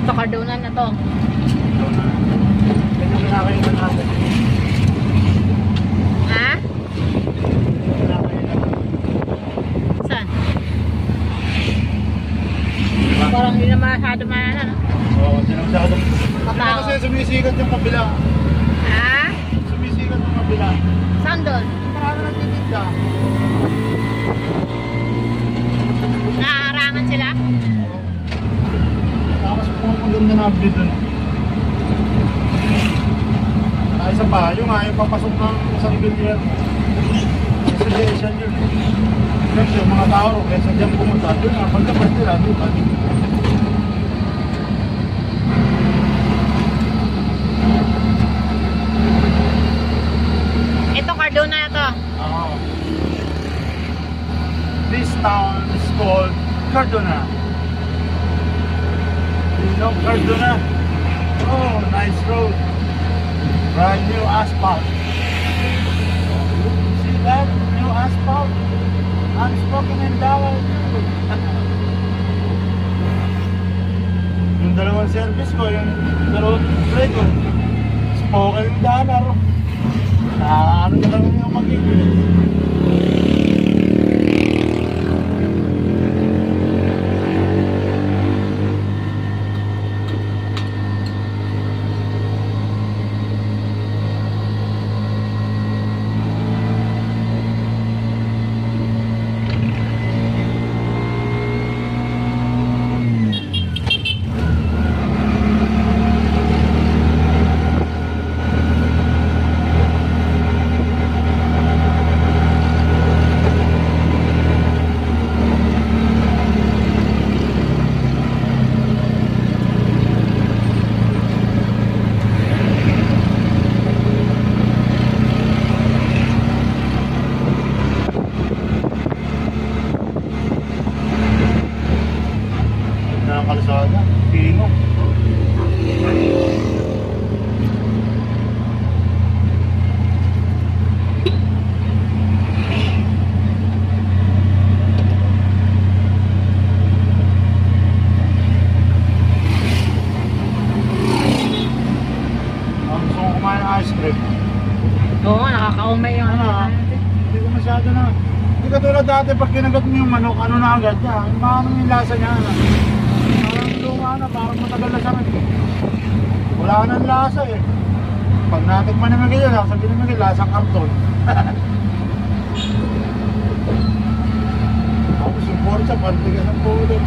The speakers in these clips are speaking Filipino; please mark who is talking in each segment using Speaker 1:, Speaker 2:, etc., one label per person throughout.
Speaker 1: Ito, Cardona na to.
Speaker 2: Ito na kinakainan natin.
Speaker 1: Ha? Saan? Parang hindi na masyado mayanan, no?
Speaker 2: Oo, hindi na masyado. Hindi
Speaker 1: Matao.
Speaker 2: kasi sumisikat yung kabila.
Speaker 1: Ha?
Speaker 2: Sumisikat yung kabila.
Speaker 1: Saan doon?
Speaker 2: Marami nang titinda.
Speaker 1: Naarangan sila?
Speaker 2: Tapos maganda na update dun. Ay sa bayo nga, yung papasok ng isang bilyer. Sa Jason yun. Kasi yung mga tao, kaya sa dyan pumunta, doon nga, pagkapas nila, doon kami.
Speaker 1: Ito, Cardona na to.
Speaker 2: Oo. This town is called Cardona. You know Cardona? Oh, nice road. Brand new asphalt. See that? New asphalt. Unspoken and Davao. Yung dalawang service ko, yung dalawang tray ko, spoken yung daanar. Ano na lang yung magiging. Kalsada, pingo. Ang gusto ko kumain ng ice cream.
Speaker 1: Oo, nakakaumay yung
Speaker 2: Hindi ko masyado na. Hindi katulad dati pag kinagat mo yung manok, ano na agad niya. Maano yung lasa niya. Parang luma na, parang matagal na siya. Wala nang lasa eh. Pag natikman naman ganyan, sabihin naman ganyan, lasang karton. Tapos yung porcha, partigas ang pulo.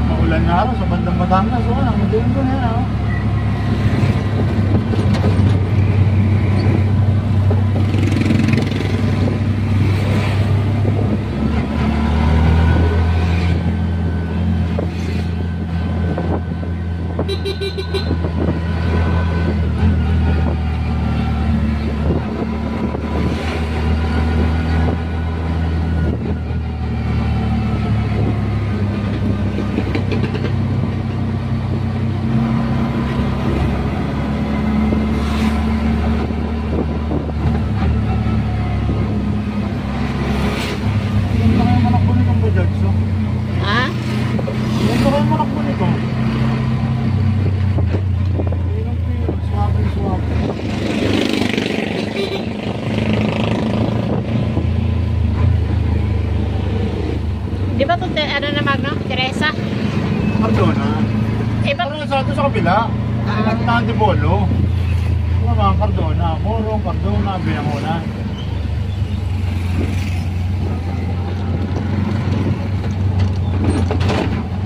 Speaker 2: Maulan nga araw sa bandang Batangas. Ang madilim ko na yan.
Speaker 1: Ha?
Speaker 2: Ito kayo manakbo nito. Swabe.
Speaker 1: Di ba ito, ano na Magno? Teresa?
Speaker 2: Cardona.
Speaker 1: Eh, ba't?
Speaker 2: Pero sa ito sa kabila. Sa Antipolo. Ito mga Cardona. Morong, Cardona, Binangonan.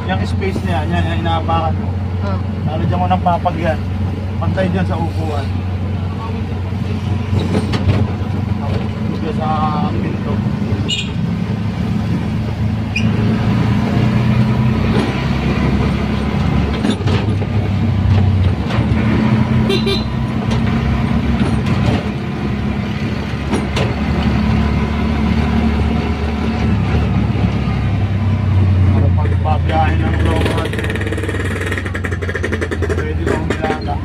Speaker 2: Yung space niya, yan, yung inaapakan mo. Lalagyan mo ng papag yan. Pantay dyan sa upuan. Dito sa pinto. Pagpabiyahin ng road. Pwede lang nilata.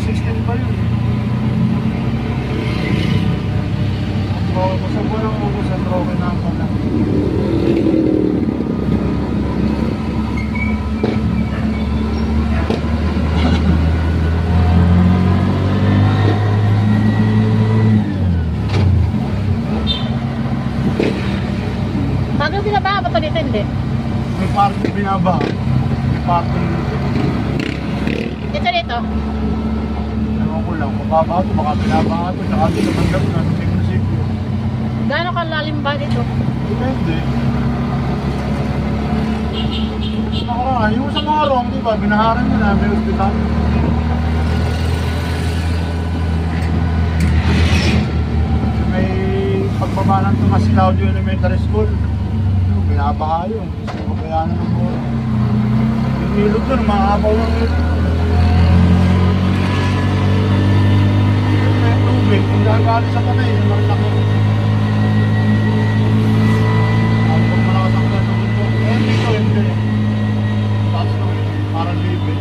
Speaker 2: 16 pa yun. Okay, basta po lang ubos at okay na ako na.
Speaker 1: Bago binaba ba ito dito? Hindi.
Speaker 2: May parking binaba. May parking
Speaker 1: Dito dito.
Speaker 2: ewan ko lang, mababa ito, baka binaba ito, tsaka ito namanggap na sa munisipyo.
Speaker 1: Gaano kalalim ba dito?
Speaker 2: Depende. Nakaraan, yung sa mga rong, di ba, binaharan nyo na, may hospital. May pagbaba ng Tomas Claudio Elementary School. Binabaha yun, gusto ko kaya ng buwan. Yung ilog doon, maapaw ng ilog. May tubig, kung gagali sa kanay, yung malaki. Pag malakas ang tubig doon, hindi. Taas lang, parang libre.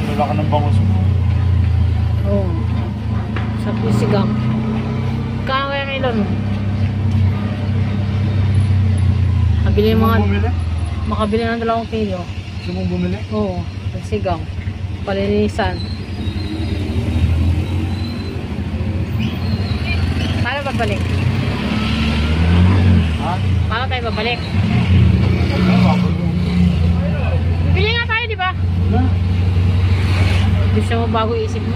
Speaker 2: Wala ka ng bangus mo.
Speaker 1: Oo. Sa Pisigang. Kaya kaya ngayon. Makabili
Speaker 2: Gusto
Speaker 1: mga,
Speaker 2: mong bumili?
Speaker 1: makabili ng 2 kilo.
Speaker 2: Gusto mong bumili?
Speaker 1: Oo. Pisigang. Palinisan. Paano babalik?
Speaker 2: Ha?
Speaker 1: Paano tayo babalik?
Speaker 2: Ano, babalik mo?
Speaker 1: Bili nga tayo, di ba?
Speaker 2: Wala.
Speaker 1: Gusto mo bago isip mo.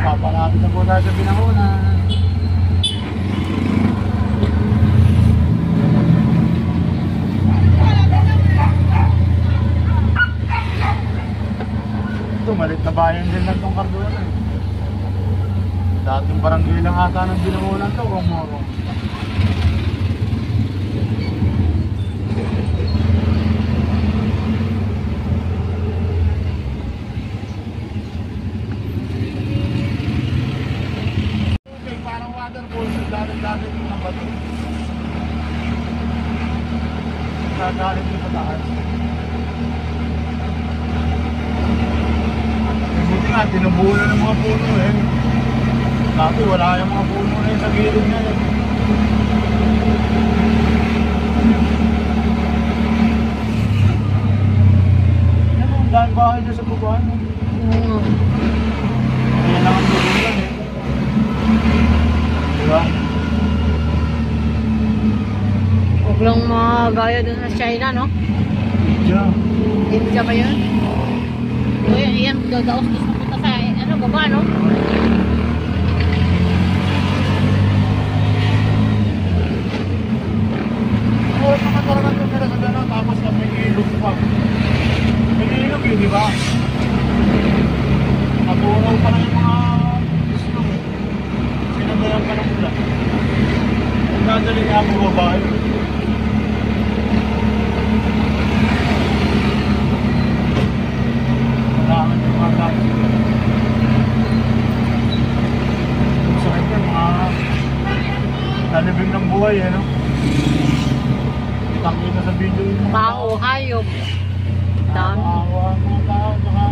Speaker 2: Papalapit na po tayo sa Binangonan. Ito, malit na bayan din lang itong Carduena. Dating barangay lang ata ng Binangonan to, Romoro. Parang waterfall sa dalit-dalit yung nabato. Sa dalit yung pataas. Buti nga, tinubuo na ng mga puno eh. Dati wala yung mga puno na yun sa gilid na yun. Yan o, ang daming bahay dyan sa baba.
Speaker 1: Oo.
Speaker 2: Ayan lang ang tuloy eh. Diba?
Speaker 1: Huwag lang magaya dun sa China, no?
Speaker 2: Diyan.
Speaker 1: India ba yun? O yan, dadaos na punta sa, ano, baba, no?
Speaker 2: Oras naman talaga tumira sa gano'n, tapos na may ilog pa. May ilog yun, di ba? Natunaw pa lang yung mga islog eh. Sinagayan pa ng ulan. Ang dadali nga po babae. Kailangan yung mga tayo. Ang sakit yan, mga lalibing ng buhay eh, no? Nakita sa video yung mga
Speaker 1: Tao, hayop. Dami.
Speaker 2: Nakawa ang mga tao, tsaka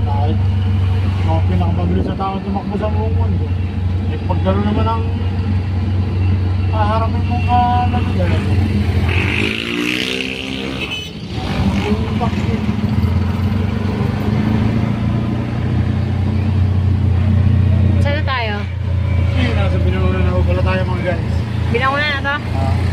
Speaker 2: kahit ikaw ang pinakamabilis sa tao tumakbo sa buong mundo. Eh pag gano'n naman ang haharapin mong kalagayan mo. Yung vaccine.
Speaker 1: Saan na tayo?
Speaker 2: Nasa Binangonan na po pala tayo mga guys.
Speaker 1: Binangunan na to?
Speaker 2: Ah.